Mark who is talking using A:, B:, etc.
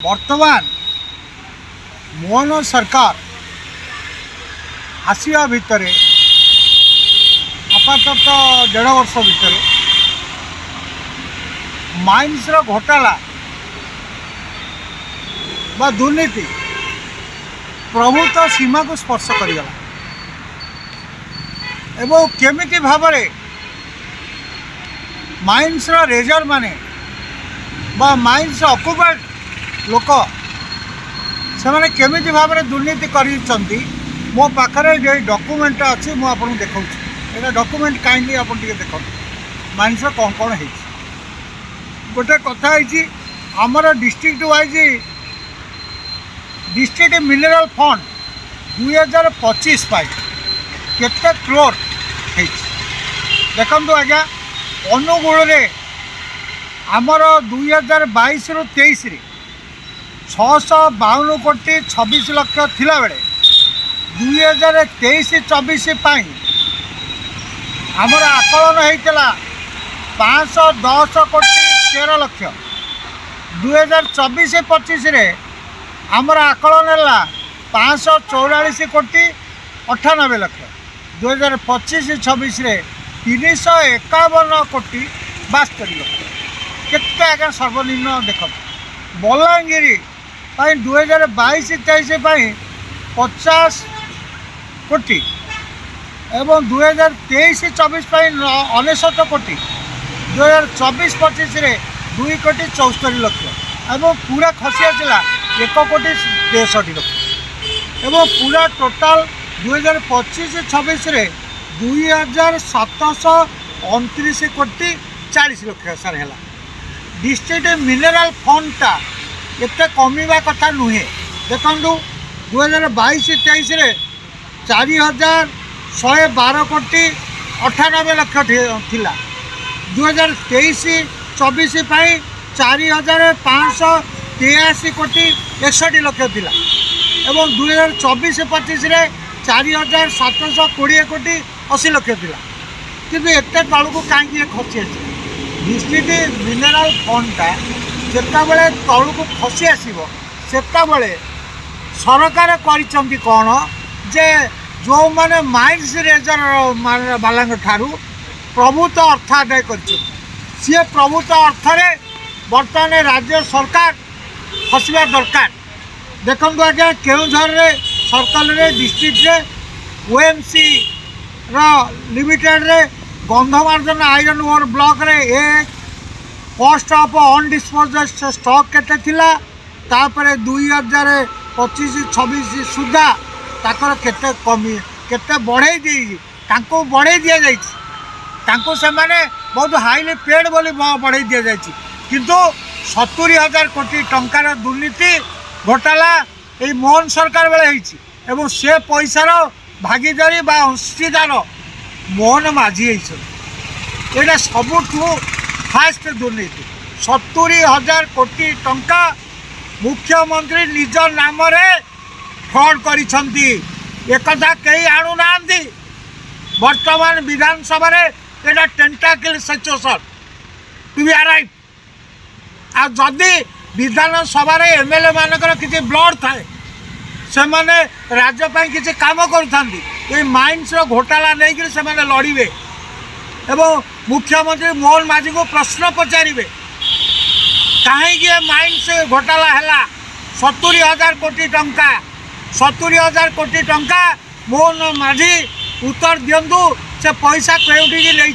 A: बर्तमान मोहन सरकार आसिया भितर आपातत 1.5 वर्ष भितर माइन्स घोटाला बा दुर्नीति प्रभुत्व सीमा को स्पर्श करगला एवं केमिति भाव माइन्स रेजर माने बा माइन्स ऑक्युपाइड लोक से मैंने केमिति भाव में दुर्नीति करी मो पाखरे जो डॉक्यूमेंट अच्छी मुझे देखा यहाँ डॉक्यूमेंट काइंडली आप देखो माइन्स कौन कौन है गोटे कथा आमर district wise district mineral fund 2025 केते क्रोर देखु आज्ञा अनुगुल आमर 2022 रु 23 652 कोटी 26 लक्ष थिला बेले 2023-24 आमर आकलन होता 510 कोटी 13 लक्ष 2024-25 आमर आकलन है 544 कोटी 98 लक्ष 2025-26 351 कोटी 72 लक्ष केते आगे सर्वनिम्न देख बलांगीर 2022-23 50 कोटी एवं 2023-24 99 कोटी 2024-25 2 कोटी 74 लक्ष एवं पूरा खसी आसला 1 कोटी 63 लक्ष एवं पूरा टोटाल 2025-26 2729 कोटी 40 लक्ष सार है डिस्ट्रिक्ट मिनरल फंडटा एत कमिवा कथा नुहे देखु 2022-23 4112 कोटी 98 लक्ष थिला 2023-24 4583 कोटी 61 लक्ष थिला एवं 2024-25 4720 कोटी 80 लक्ष थिला किंतु एते तल को कहीं खसी आसी डिस्ट्रिक्ट मिनरल फंडटा जिते बड़े तल को खसी आसो से सरकार करिचंती कौन जे जो माने माइन्स रेजर बाला ठारू प्रभुत्व अर्थ आदाय कर सी प्रभुत्व अर्थरे बर्तमान राज्य सरकार खसवा दरकार देखु आज्ञा Keonjhar circle district OMC limited रे गंधमार्दन आयरन ओर ब्लॉक रे एक कॉस्ट ऑफ अनडिस्पोज्ड स्टॉक केते थिला तापर 2025-26 सुधा ताकर केते कमी केते बढ़े दी तांको बढ़े दिया जाइछि तांको से माने बहुत हाईली पेड बोली बढ़े दिया जाइछि किंतु 70,000 कोटी टंकार दुर्नीति घोटाला ये मोहन सरकार बेले होइछि एवं से पैसार भागीदारी बा अंशीदार मोहन माझी यहाँ सबुठू फास्ट दुर्नीति 70,000 कोटी टंका मुख्यमंत्री निज नाम फ्रॉड करिछंती एकथा कहीं आणुना वर्तमान विधानसभा यहाँ टेंटाकिल सिचुएशन टू बी अराइव आ जदि विधानसभा एमएलए मानकर किसी ब्लड थाए से माने राज्य ପାଇଁ किसी काम करुथांती ये माइन्स घोटाला नहीं से माने लड़िबे एवं मुख्यमंत्री मोहन माझी को प्रश्न पचारे कहीं माइन्स घोटाला है 70,000 कोटी टंका 70,000 कोटी टंका मोहन माझी उत्तर दिंतु से पैसा केउठी नहीं